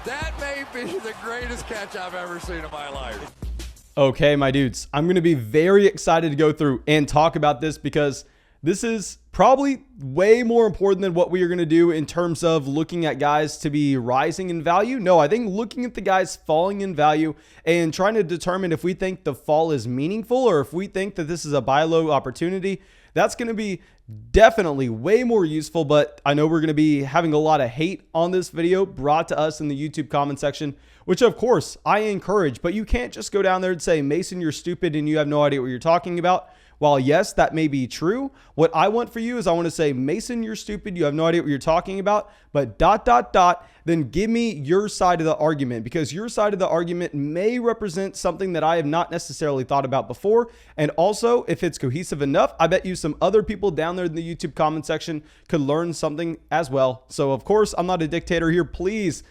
That may be the greatest catch I've ever seen in my life. Okay, my dudes, I'm going to be very excited to go through and talk about this because this is probably way more important than what we are going to do in terms of looking at guys to be rising in value. No, I think looking at the guys falling in value and trying to determine if we think the fall is meaningful or if we think that this is a buy low opportunity, that's going to be definitely way more useful. But I know we're going to be having a lot of hate on this video brought to us in the YouTube comment section, which of course I encourage, but you can't just go down there and say, Mason, you're stupid and you have no idea what you're talking about. While yes, that may be true, what I want for you is I want to say, Mason, you're stupid. You have no idea what you're talking about, but ... then give me your side of the argument, because your side of the argument may represent something that I have not necessarily thought about before. And also, if it's cohesive enough, I bet you some other people down there in the YouTube comment section could learn something as well. So of course, I'm not a dictator here. Please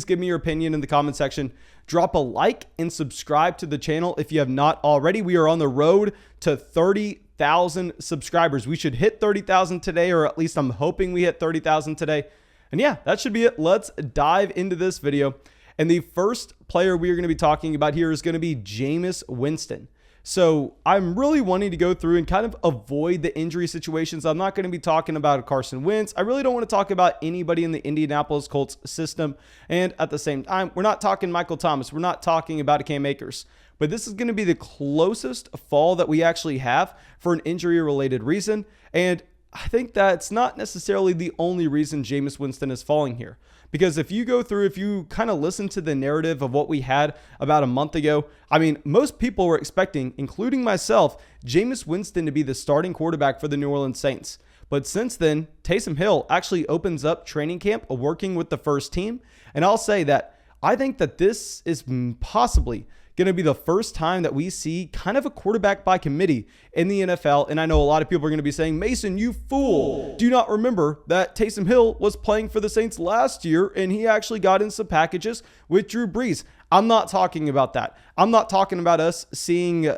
give me your opinion in the comment section. Drop a like and subscribe to the channel if you have not already. We are on the road to 30,000 subscribers. We should hit 30,000 today, or at least I'm hoping we hit 30,000 today. And yeah, that should be it. Let's dive into this video. And the first player we are going to be talking about here is going to be Jameis Winston. So I'm really wanting to go through and kind of avoid the injury situations. I'm not going to be talking about Carson Wentz. I really don't want to talk about anybody in the Indianapolis Colts system. And at the same time, we're not talking Michael Thomas. We're not talking about Cam Akers. But this is going to be the closest fall that we actually have for an injury-related reason. And I think that's not necessarily the only reason Jameis Winston is falling here. Because if you go through, if you kind of listen to the narrative of what we had about a month ago, I mean, most people were expecting, including myself, Jameis Winston to be the starting quarterback for the New Orleans Saints. But since then, Taysom Hill actually opens up training camp working with the first team. And I'll say that I think that this is possibly going to be the first time that we see kind of a quarterback by committee in the NFL. And I know a lot of people are going to be saying, Mason, you fool. Do you not remember that Taysom Hill was playing for the Saints last year and he actually got in some packages with Drew Brees? I'm not talking about that. I'm not talking about us seeing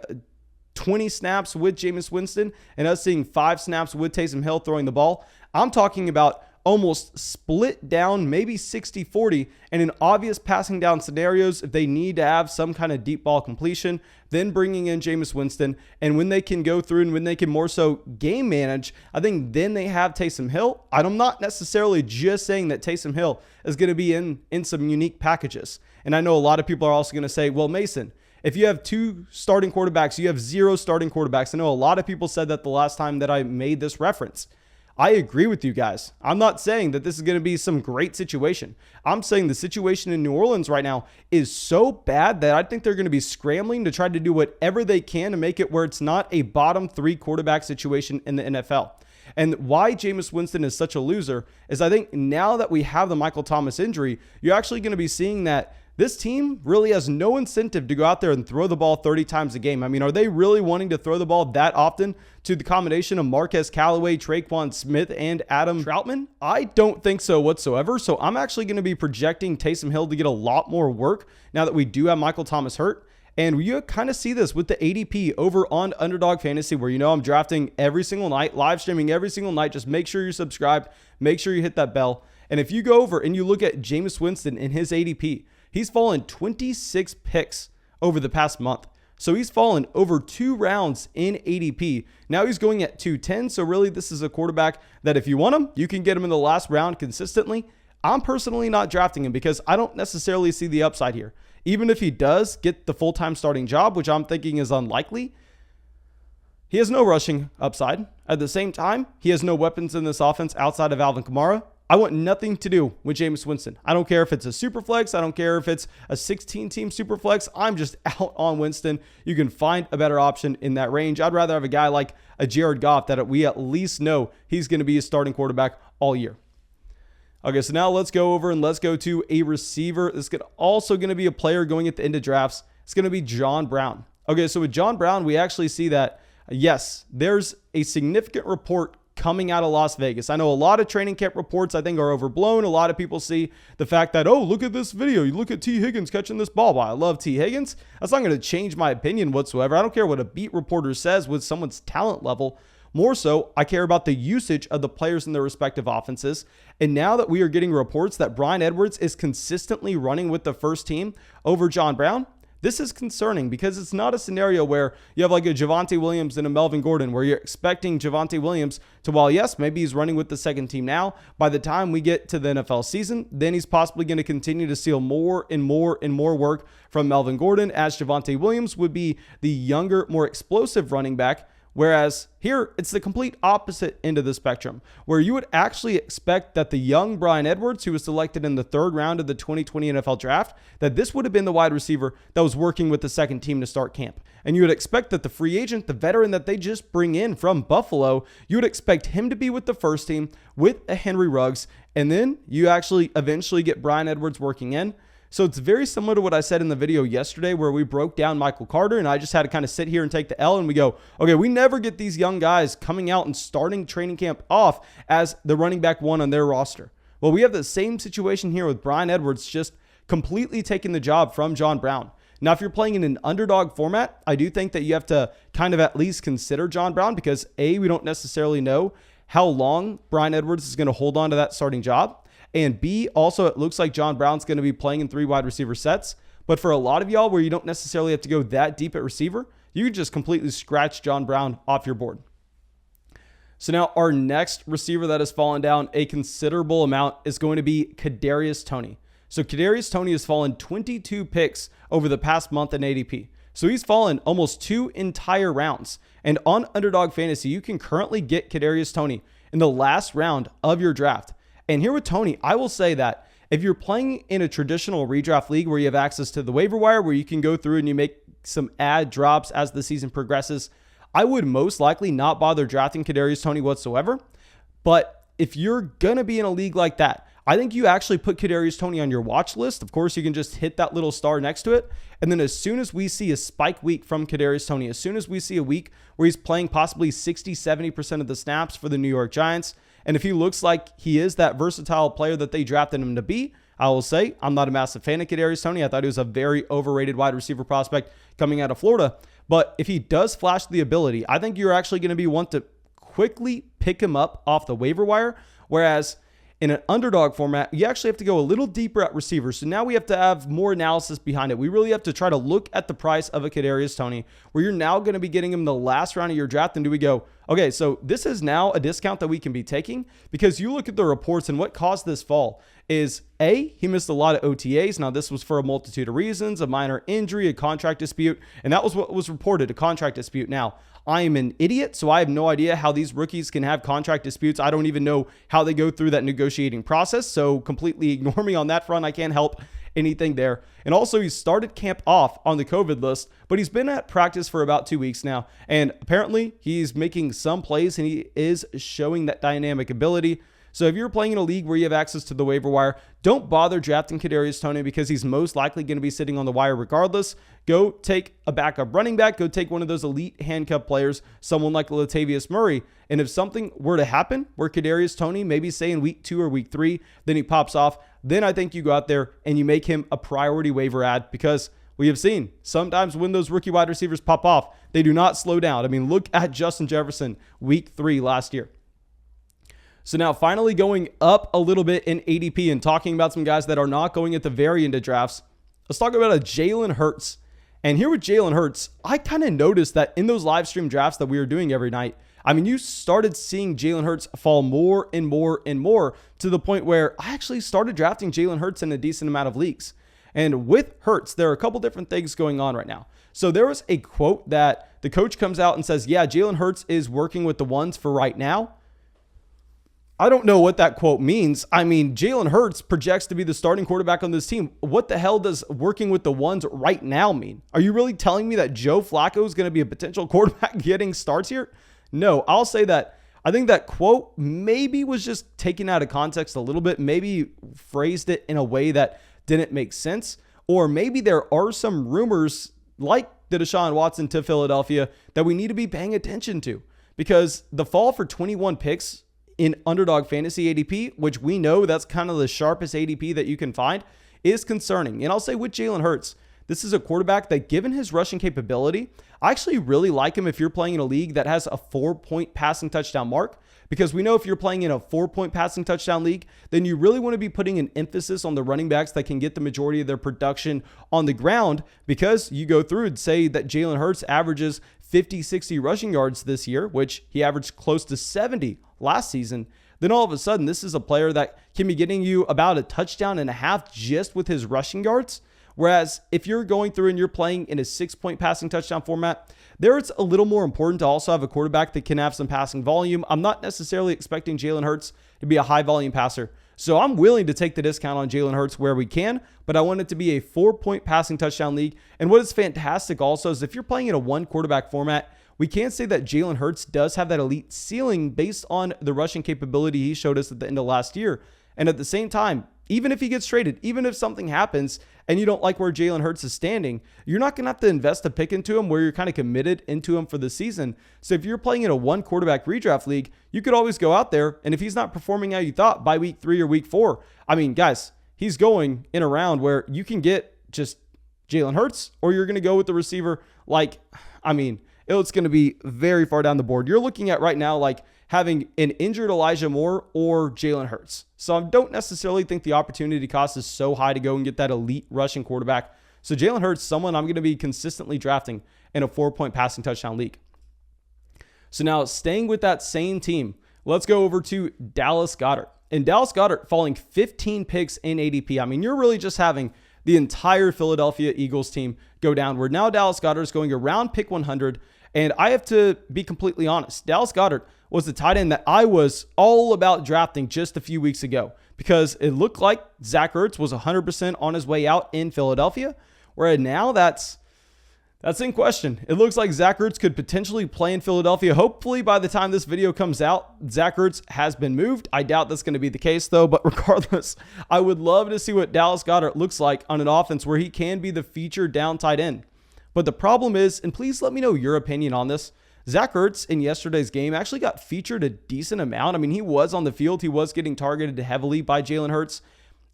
20 snaps with Jameis Winston and us seeing 5 snaps with Taysom Hill throwing the ball. I'm talking about almost split down, maybe 60-40, and in obvious passing down scenarios, if they need to have some kind of deep ball completion, then bringing in Jameis Winston. And when they can go through and when they can more so game manage, I think then they have Taysom Hill. I'm not necessarily just saying that Taysom Hill is going to be in some unique packages. And I know a lot of people are also going to say, well, Mason, if you have 2 starting quarterbacks, you have 0 starting quarterbacks. I know a lot of people said that the last time that I made this reference. I agree with you guys. I'm not saying that this is going to be some great situation. I'm saying the situation in New Orleans right now is so bad that I think they're going to be scrambling to try to do whatever they can to make it where it's not a bottom 3 quarterback situation in the NFL. And why Jameis Winston is such a loser is I think now that we have the Michael Thomas injury, you're actually going to be seeing that this team really has no incentive to go out there and throw the ball 30 times a game. I mean, are they really wanting to throw the ball that often to the combination of Marquez Callaway, Traquan Smith, and Adam Troutman? I don't think so whatsoever. So I'm actually going to be projecting Taysom Hill to get a lot more work now that we do have Michael Thomas hurt. And you kind of see this with the ADP over on Underdog Fantasy, where you know I'm drafting every single night, live streaming every single night. Just make sure you're subscribed. Make sure you hit that bell. And if you go over and you look at Jameis Winston in his ADP, he's fallen 26 picks over the past month. So he's fallen over 2 rounds in ADP. Now he's going at 210. So really, this is a quarterback that if you want him, you can get him in the last round consistently. I'm personally not drafting him because I don't necessarily see the upside here. Even if he does get the full-time starting job, which I'm thinking is unlikely, he has no rushing upside. At the same time, he has no weapons in this offense outside of Alvin Kamara. I want nothing to do with Jameis Winston. I don't care if it's a super flex. I don't care if it's a 16-team super flex. I'm just out on Winston. You can find a better option in that range. I'd rather have a guy like a Jared Goff that we at least know he's going to be a starting quarterback all year. Okay, so now let's go over and let's go to a receiver. This is also going to be a player going at the end of drafts. It's going to be John Brown. Okay, so with John Brown, we actually see that, yes, there's a significant report coming out of Las Vegas. I know a lot of training camp reports I think are overblown. A lot of people see the fact that, oh, look at this video. You look at T. Higgins catching this ball. Well, I love T. Higgins. That's not going to change my opinion whatsoever. I don't care what a beat reporter says with someone's talent level. More so, I care about the usage of the players in their respective offenses. And now that we are getting reports that Bryan Edwards is consistently running with the first team over John Brown, this is concerning because it's not a scenario where you have like a Javonte Williams and a Melvin Gordon where you're expecting Javonte Williams to, while yes, maybe he's running with the second team now, by the time we get to the NFL season, then he's possibly going to continue to steal more and more and more work from Melvin Gordon, as Javonte Williams would be the younger, more explosive running back. Whereas here, it's the complete opposite end of the spectrum, where you would actually expect that the young Bryan Edwards, who was selected in the 3rd round of the 2020 NFL draft, that this would have been the wide receiver that was working with the second team to start camp. And you would expect that the free agent, the veteran that they just bring in from Buffalo, you would expect him to be with the first team with a Henry Ruggs. And then you actually eventually get Bryan Edwards working in. So it's very similar to what I said in the video yesterday where we broke down Michael Carter and I just had to kind of sit here and take the L and we go, okay, we never get these young guys coming out and starting training camp off as the running back one on their roster. Well, we have the same situation here with Bryan Edwards just completely taking the job from John Brown. Now, if you're playing in an underdog format, I do think that you have to kind of at least consider John Brown because A, we don't necessarily know how long Bryan Edwards is going to hold on to that starting job. And B, also, it looks like John Brown's going to be playing in 3 wide receiver sets. But for a lot of y'all where you don't necessarily have to go that deep at receiver, you can just completely scratch John Brown off your board. So now our next receiver that has fallen down a considerable amount is going to be Kadarius Toney. So Kadarius Toney has fallen 22 picks over the past month in ADP. So he's fallen almost 2 entire rounds. And on Underdog Fantasy, you can currently get Kadarius Toney in the last round of your draft. And here with Toney, I will say that if you're playing in a traditional redraft league where you have access to the waiver wire, where you can go through and you make some ad drops as the season progresses, I would most likely not bother drafting Kadarius Toney whatsoever. But if you're going to be in a league like that, I think you actually put Kadarius Toney on your watch list. Of course, you can just hit that little star next to it. And then as soon as we see a spike week from Kadarius Toney, as soon as we see a week where he's playing possibly 60-70% of the snaps for the New York Giants, and if he looks like he is that versatile player that they drafted him to be, I will say I'm not a massive fan of Kadarius Toney. I thought he was a very overrated wide receiver prospect coming out of Florida. But if he does flash the ability, I think you're actually going to be one to quickly pick him up off the waiver wire. Whereas in an underdog format, you actually have to go a little deeper at receiver. So now we have to have more analysis behind it. We really have to try to look at the price of a Kadarius Toney, where you're now going to be getting him the last round of your draft. And do we go, okay, so this is now a discount that we can be taking, because you look at the reports and what caused this fall is A, he missed a lot of OTAs. Now this was for a multitude of reasons, a minor injury, a contract dispute. And that was what was reported, a contract dispute. Now, I am an idiot, so I have no idea how these rookies can have contract disputes. I don't even know how they go through that negotiating process. So completely ignore me on that front. I can't help anything there. And also, he started camp off on the COVID list, but he's been at practice for about 2 weeks now. And apparently he's making some plays and he is showing that dynamic ability. So if you're playing in a league where you have access to the waiver wire, don't bother drafting Kadarius Toney because he's most likely going to be sitting on the wire regardless. Go take a backup running back. Go take one of those elite handcuff players, someone like Latavius Murray. And if something were to happen where Kadarius Toney, maybe say in week 2 or week 3, then he pops off, then I think you go out there and you make him a priority waiver ad, because we have seen sometimes when those rookie wide receivers pop off, they do not slow down. I mean, look at Justin Jefferson week 3 last year. So now finally going up a little bit in ADP and talking about some guys that are not going at the very end of drafts, let's talk about a Jalen Hurts. And here with Jalen Hurts, I kind of noticed that in those live stream drafts that we were doing every night, I mean, you started seeing Jalen Hurts fall more and more and more to the point where I actually started drafting Jalen Hurts in a decent amount of leagues. And with Hurts, there are a couple different things going on right now. So there was a quote that the coach comes out and says, yeah, Jalen Hurts is working with the ones for right now. I don't know what that quote means. I mean, Jalen Hurts projects to be the starting quarterback on this team. What the hell does working with the ones right now mean? Are you really telling me that Joe Flacco is going to be a potential quarterback getting starts here? No, I'll say that I think that quote maybe was just taken out of context a little bit. Maybe phrased it in a way that didn't make sense. Or maybe there are some rumors like the Deshaun Watson to Philadelphia that we need to be paying attention to. Because the fall for 21 picks in Underdog Fantasy ADP, which we know that's kind of the sharpest ADP that you can find, is concerning. And I'll say with Jalen Hurts, this is a quarterback that, given his rushing capability, I actually really like him if you're playing in a league that has a 4-point passing touchdown mark. Because we know if you're playing in a 4-point passing touchdown league, then you really want to be putting an emphasis on the running backs that can get the majority of their production on the ground, because you go through and say that Jalen Hurts averages 50, 60 rushing yards this year, which he averaged close to 70 last season. Then all of a sudden, this is a player that can be getting you about a touchdown and a half just with his rushing yards. Whereas if you're going through and you're playing in a 6-point passing touchdown format, there it's a little more important to also have a quarterback that can have some passing volume. I'm not necessarily expecting Jalen Hurts to be a high volume passer, so I'm willing to take the discount on Jalen Hurts where we can, but I want it to be a 4-point passing touchdown league. And what is fantastic also is if you're playing in a 1-quarterback format, we can say that Jalen Hurts does have that elite ceiling based on the rushing capability he showed us at the end of last year. And at the same time, even if he gets traded, even if something happens and you don't like where Jalen Hurts is standing, you're not going to have to invest a pick into him where you're kind of committed into him for the season. So if you're playing in a 1-quarterback redraft league, you could always go out there, and if he's not performing how you thought by week 3 or week 4, I mean, guys, he's going in a round where you can get just Jalen Hurts, or you're going to go with the receiver like, I mean, it's going to be very far down the board. You're looking at right now like having an injured Elijah Moore or Jalen Hurts. So I don't necessarily think the opportunity cost is so high to go and get that elite rushing quarterback. So Jalen Hurts, someone I'm going to be consistently drafting in a 4-point passing touchdown league. So now, staying with that same team, let's go over to Dallas Goedert. And Dallas Goedert falling 15 picks in ADP. I mean, you're really just having the entire Philadelphia Eagles team go downward. Now Dallas Goedert is going around pick 100. And I have to be completely honest, Dallas Goedert was the tight end that I was all about drafting just a few weeks ago, because it looked like Zach Ertz was 100% on his way out in Philadelphia, where now that's in question. It looks like Zach Ertz could potentially play in Philadelphia. Hopefully by the time this video comes out, Zach Ertz has been moved. I doubt that's going to be the case though, but regardless, I would love to see what Dallas Goedert looks like on an offense where he can be the featured down tight end. But the problem is, and please let me know your opinion on this, Zach Ertz in yesterday's game actually got featured a decent amount. I mean, he was on the field. He was getting targeted heavily by Jalen Hurts.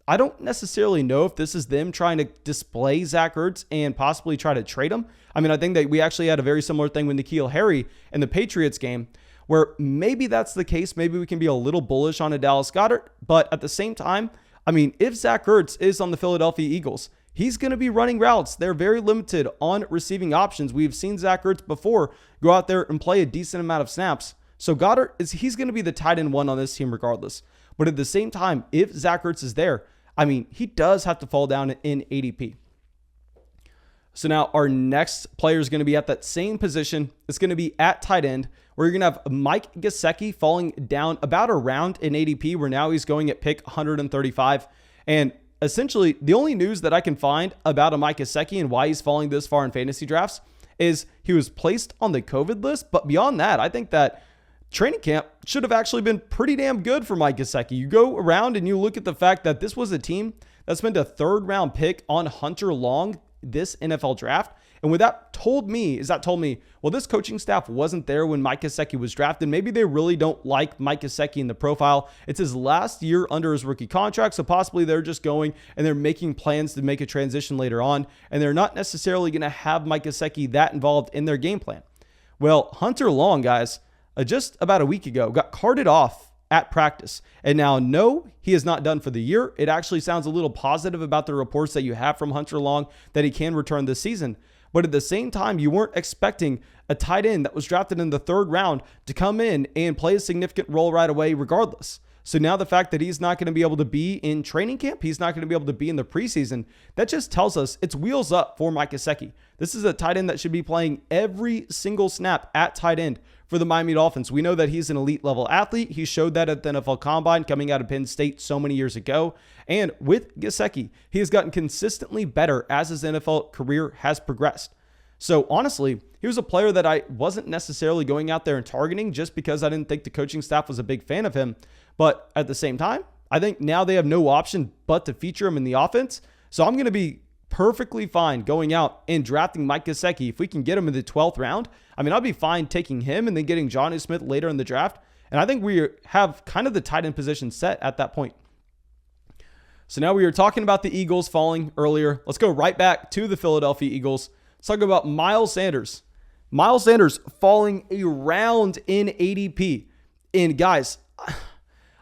I don't necessarily know if this is them trying to display Zach Ertz and possibly try to trade him. I mean, I think that we actually had a very similar thing with N'Keal Harry in the Patriots game, where maybe that's the case. Maybe we can be a little bullish on a Dallas Goedert. But at the same time, I mean, if Zach Ertz is on the Philadelphia Eagles, he's going to be running routes. They're very limited on receiving options. We've seen Zach Ertz before go out there and play a decent amount of snaps. So Goedert, he's going to be the tight end 1 on this team regardless. But at the same time, if Zach Ertz is there, I mean, he does have to fall down in ADP. So now our next player is going to be at that same position. It's going to be at tight end, where you're going to have Mike Gesicki falling down about a round in ADP, where now he's going at pick 135. And essentially, the only news that I can find about a Mike Gesicki and why he's falling this far in fantasy drafts is he was placed on the COVID list. But beyond that, I think that training camp should have actually been pretty damn good for Mike Gesicki. You go around and you look at the fact that this was a team that spent a 3rd-round pick on Hunter Long this NFL draft. And what that told me, well, this coaching staff wasn't there when Mike Gesicki was drafted. Maybe they really don't like Mike Gesicki in the profile. It's his last year under his rookie contract, so possibly they're just going and they're making plans to make a transition later on, and they're not necessarily going to have Mike Gesicki that involved in their game plan. Well, Hunter Long, guys, just about a week ago, got carted off at practice. And now, no, he is not done for the year. It actually sounds a little positive about the reports that you have from Hunter Long that he can return this season. But at the same time, you weren't expecting a tight end that was drafted in the 3rd round to come in and play a significant role right away regardless. So now the fact that he's not going to be able to be in training camp, he's not going to be able to be in the preseason, that just tells us it's wheels up for Mike Gesicki. This is a tight end that should be playing every single snap at tight end for the Miami Dolphins. We know that he's an elite level athlete. He showed that at the NFL Combine coming out of Penn State so many years ago. And with Gesicki, he has gotten consistently better as his NFL career has progressed. So honestly, he was a player that I wasn't necessarily going out there and targeting just because I didn't think the coaching staff was a big fan of him. But at the same time, I think now they have no option but to feature him in the offense. So I'm going to be perfectly fine going out and drafting Mike Gesicki. If we can get him in the 12th round, I mean, I'll be fine taking him and then getting Johnny Smith later in the draft. And I think we have kind of the tight end position set at that point. So now we were talking about the Eagles falling earlier. Let's go right back to the Philadelphia Eagles. Let's talk about Miles Sanders. Miles Sanders falling a round in ADP. And guys,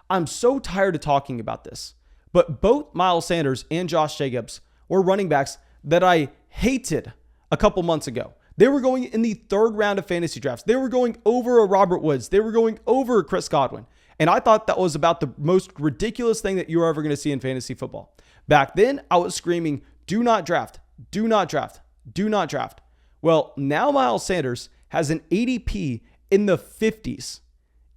I'm so tired of talking about this, but both Miles Sanders and Josh Jacobs were running backs that I hated a couple months ago. They were going in the third round of fantasy drafts. They were going over a Robert Woods. They were going over a Chris Godwin. And I thought that was about the most ridiculous thing that you were ever going to see in fantasy football. Back then, I was screaming, do not draft, do not draft, do not draft. Well, now Miles Sanders has an ADP in the 50s.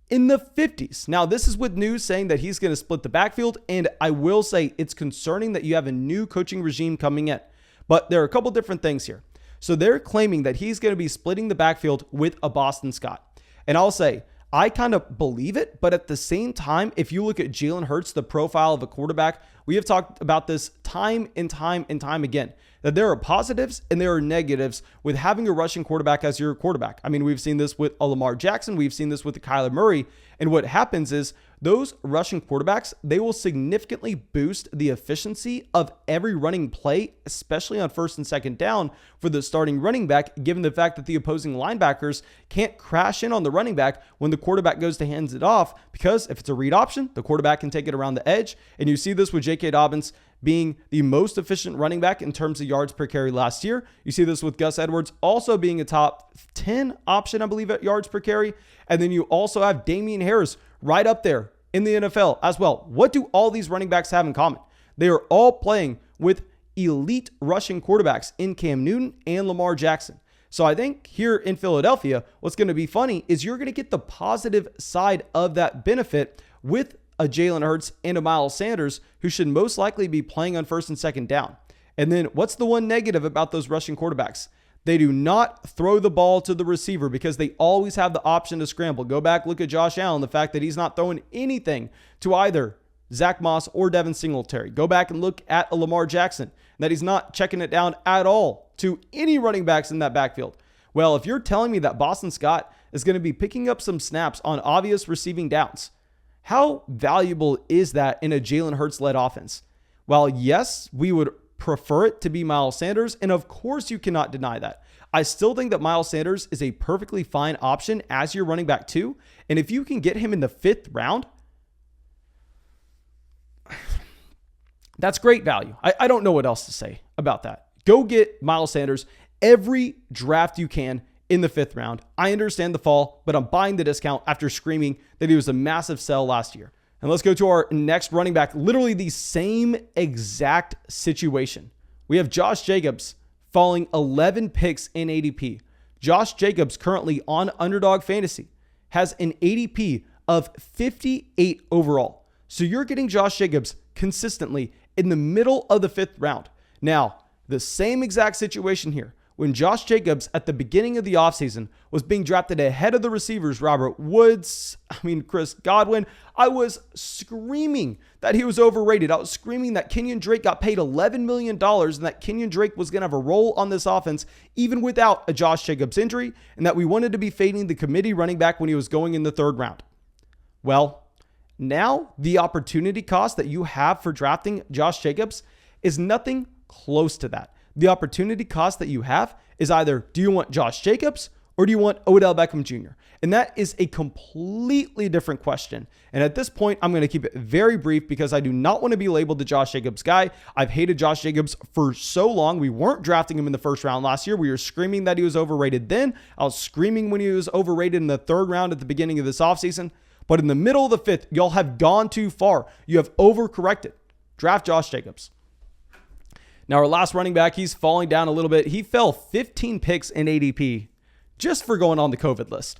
In the 50s. Now, this is with news saying that he's going to split the backfield. And I will say it's concerning that you have a new coaching regime coming in. But there are a couple different things here. So they're claiming that he's going to be splitting the backfield with a Boston Scott. And I'll say, I kind of believe it, but at the same time, if you look at Jalen Hurts, the profile of a quarterback, we have talked about this time and time and time again, that there are positives and there are negatives with having a rushing quarterback as your quarterback. I mean, we've seen this with Lamar Jackson. We've seen this with Kyler Murray. And what happens is those rushing quarterbacks, they will significantly boost the efficiency of every running play, especially on first and second down for the starting running back, given the fact that the opposing linebackers can't crash in on the running back when the quarterback goes to hands it off, because if it's a read option, the quarterback can take it around the edge. And you see this with J.K. Dobbins being the most efficient running back in terms of yards per carry last year. You see this with Gus Edwards also being a top 10 option, I believe, at yards per carry. And then you also have Damian Harris right up there in the NFL as well. What do all these running backs have in common? They are all playing with elite rushing quarterbacks in Cam Newton and Lamar Jackson. So I think here in Philadelphia, what's going to be funny is you're going to get the positive side of that benefit with a Jalen Hurts and a Miles Sanders, who should most likely be playing on first and second down. And then what's the one negative about those rushing quarterbacks? They do not throw the ball to the receiver because they always have the option to scramble. Go back, look at Josh Allen, the fact that he's not throwing anything to either Zach Moss or Devin Singletary. Go back and look at a Lamar Jackson, that he's not checking it down at all to any running backs in that backfield. Well, if you're telling me that Boston Scott is going to be picking up some snaps on obvious receiving downs, how valuable is that in a Jalen Hurts-led offense? Well, yes, we would prefer it to be Miles Sanders, and of course you cannot deny that. I still think that Miles Sanders is a perfectly fine option as your running back too, and if you can get him in the 5th round, that's great value. I don't know what else to say about that. Go get Miles Sanders every draft you can in the 5th round. I understand the fall, but I'm buying the discount after screaming that he was a massive sell last year. And let's go to our next running back, literally the same exact situation. We have Josh Jacobs falling 11 picks in ADP. Josh Jacobs currently on Underdog Fantasy has an ADP of 58 overall. So you're getting Josh Jacobs consistently in the middle of the 5th round. Now, the same exact situation here. When Josh Jacobs at the beginning of the offseason was being drafted ahead of the receivers, Robert Woods, Chris Godwin, I was screaming that he was overrated. I was screaming that Kenyon Drake got paid $11 million and that Kenyon Drake was going to have a role on this offense even without a Josh Jacobs injury, and that we wanted to be fading the committee running back when he was going in the 3rd round. Well, now the opportunity cost that you have for drafting Josh Jacobs is nothing close to that. The opportunity cost that you have is either, do you want Josh Jacobs or do you want Odell Beckham Jr.? And that is a completely different question. And at this point, I'm going to keep it very brief because I do not want to be labeled the Josh Jacobs guy. I've hated Josh Jacobs for so long. We weren't drafting him in the 1st round last year. We were screaming that he was overrated then. I was screaming when he was overrated in the 3rd round at the beginning of this offseason. But in the middle of the 5th, y'all have gone too far. You have overcorrected. Draft Josh Jacobs. Now, our last running back, he's falling down a little bit. He fell 15 picks in ADP just for going on the COVID list.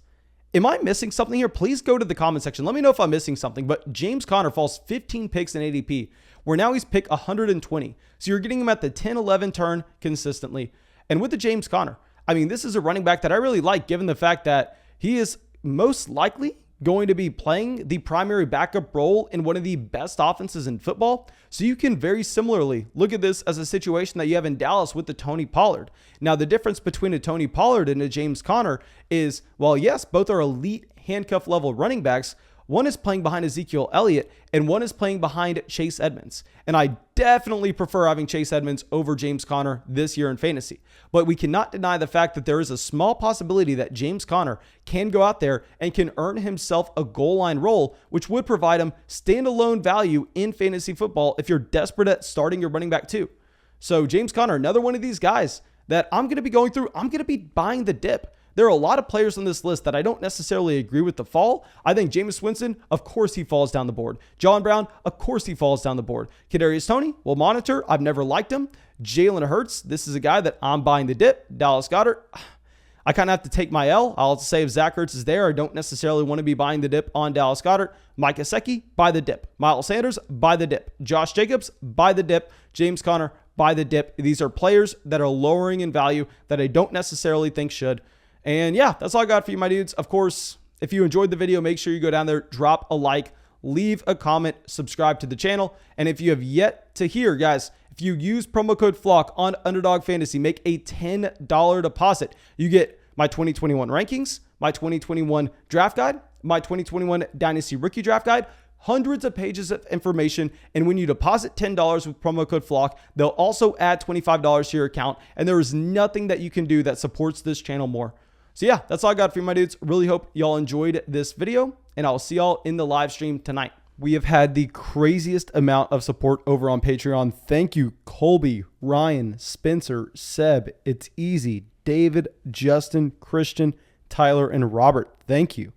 Am I missing something here? Please go to the comment section. Let me know if I'm missing something. But James Conner falls 15 picks in ADP, where now he's pick 120. So you're getting him at the 10-11 turn consistently. And with the James Conner, this is a running back that I really like, given the fact that he is most likely going to be playing the primary backup role in one of the best offenses in football. So you can very similarly look at this as a situation that you have in Dallas with the Tony Pollard. Now, the difference between a Tony Pollard and a James Conner is, well, yes, both are elite handcuff level running backs. One is playing behind Ezekiel Elliott, and one is playing behind Chase Edmonds. And I definitely prefer having Chase Edmonds over James Conner this year in fantasy. But we cannot deny the fact that there is a small possibility that James Conner can go out there and can earn himself a goal line role, which would provide him standalone value in fantasy football if you're desperate at starting your running back too. So James Conner, another one of these guys that I'm going to be going through. I'm going to be buying the dip. There are a lot of players on this list that I don't necessarily agree with the fall. I think Jameis Winston, of course he falls down the board. John Brown, of course he falls down the board. Kadarius Toney, we'll monitor. I've never liked him. Jalen Hurts, this is a guy that I'm buying the dip. Dallas Goedert, I kind of have to take my L. I'll say if Zach Ertz is there, I don't necessarily want to be buying the dip on Dallas Goedert. Mike Gesicki, buy the dip. Miles Sanders, buy the dip. Josh Jacobs, buy the dip. James Conner, buy the dip. These are players that are lowering in value that I don't necessarily think should. And yeah, that's all I got for you, my dudes. Of course, if you enjoyed the video, make sure you go down there, drop a like, leave a comment, subscribe to the channel. And if you have yet to hear, guys, if you use promo code FLOCK on Underdog Fantasy, make a $10 deposit. You get my 2021 rankings, my 2021 draft guide, my 2021 Dynasty Rookie Draft Guide, hundreds of pages of information. And when you deposit $10 with promo code FLOCK, they'll also add $25 to your account. And there is nothing that you can do that supports this channel more. So yeah, that's all I got for you, my dudes. Really hope y'all enjoyed this video, and I'll see y'all in the live stream tonight. We have had the craziest amount of support over on Patreon. Thank you, Colby, Ryan, Spencer, Seb, It's Easy, David, Justin, Christian, Tyler, and Robert. Thank you.